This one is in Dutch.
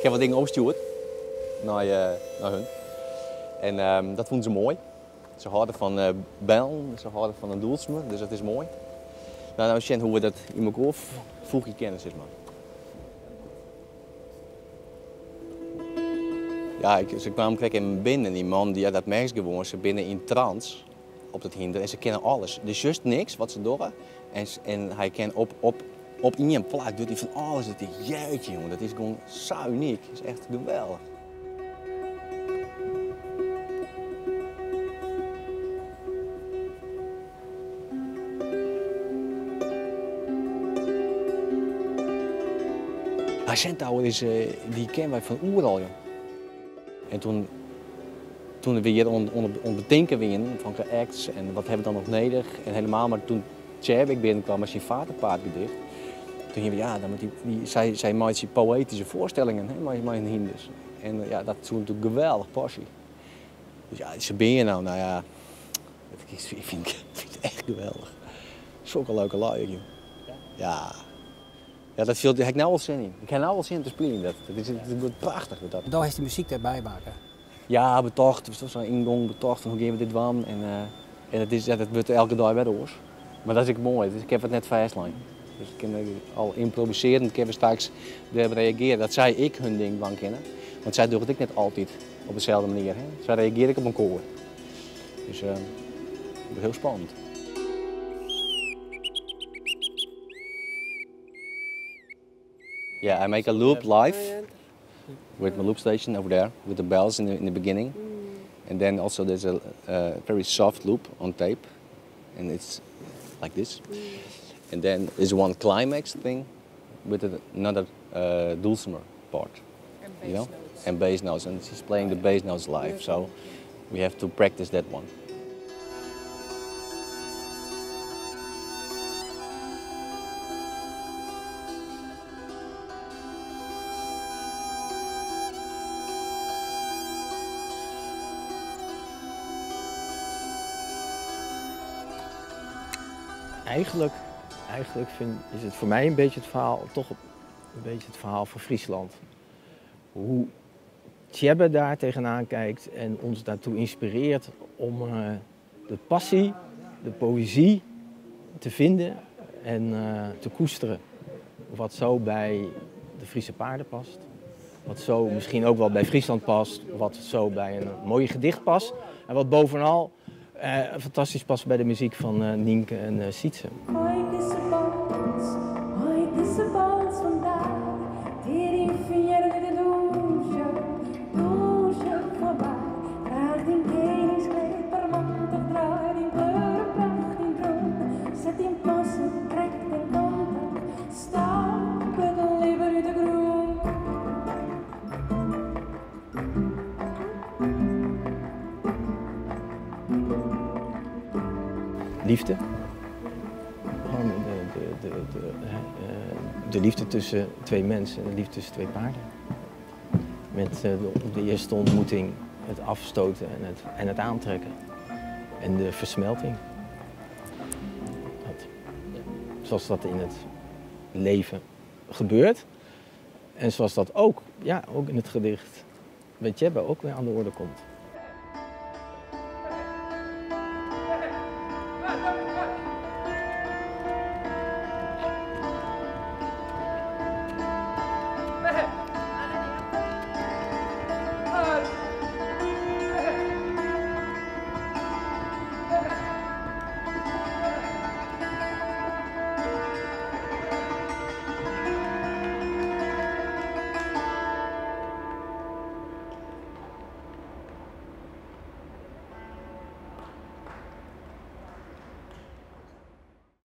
heb wat dingen opgestuurd naar hun. En dat vonden ze mooi. Ze houden van bijlen, ze houden van een doelsme, dus dat is mooi. Nou zien hoe we dat in elkaar voegen kennis is, man. Ja, ze kwamen kijken binnen en die man die dat merkt gewoon, ze binnen in trance op het hinder en ze kennen alles. Dus juist niks wat ze doen en hij kan op in een plak doet hij van alles. Dat is jeetje jongen, dat is gewoon zo uniek. Dat is echt geweldig. Centaur is, die kennen wij van oeral. Ja. En toen we hier onder bedenken waren van geacts en wat hebben we dan nog nodig. En helemaal, maar toen Tjebik binnenkwam met zijn vaderpaardgedicht. Toen gingen we, ja, dan zij maakt zijn poëtische voorstellingen met een hinders. En ja, dat is natuurlijk geweldig passie. Dus ja, ze ben je nou ja, ik vind het echt geweldig. Zulke leuke lui, joh. Ja. Ja, dat heb ik nou wel zin in. Ik heb nou wel zin te spelen. Dat wordt prachtig. Daar is de muziek erbij maken. Ja, betocht. Dus zo'n ingang, betocht. Hoe gaan we dit doen? En dat wordt elke dag weer door. Maar dat is ook mooi. Dus ik heb het net fastlijn. Dus ik kan al improviseren. Ik heb straks erop reageren. Dat zij ik hun ding van kennen. Want zij doen het ook net altijd op dezelfde manier. Hè? Zij reageren ik op een koor. Dus dat is heel spannend. Yeah, I make a loop live with my loop station over there with the bells in the beginning, and then also there's a very soft loop on tape, and it's like this. And then there's one climax thing with another dulcimer part, you know, and bass notes, and she's playing the bass notes live, so we have to practice that one. Eigenlijk is het voor mij een beetje het verhaal, toch een beetje het verhaal van Friesland. Hoe Tjebbe daar tegenaan kijkt en ons daartoe inspireert om de passie, de poëzie te vinden en te koesteren. Wat zo bij de Friese paarden past. Wat zo misschien ook wel bij Friesland past. Wat zo bij een mooie gedicht past. En wat bovenal fantastisch past bij de muziek van Nienke en Sietse. Liefde. Gewoon de liefde tussen twee mensen, de liefde tussen twee paarden. Met de eerste ontmoeting, het afstoten en het aantrekken. En de versmelting. Zoals dat in het leven gebeurt. En zoals dat ook in het gedicht bij Tjebbe ook weer aan de orde komt.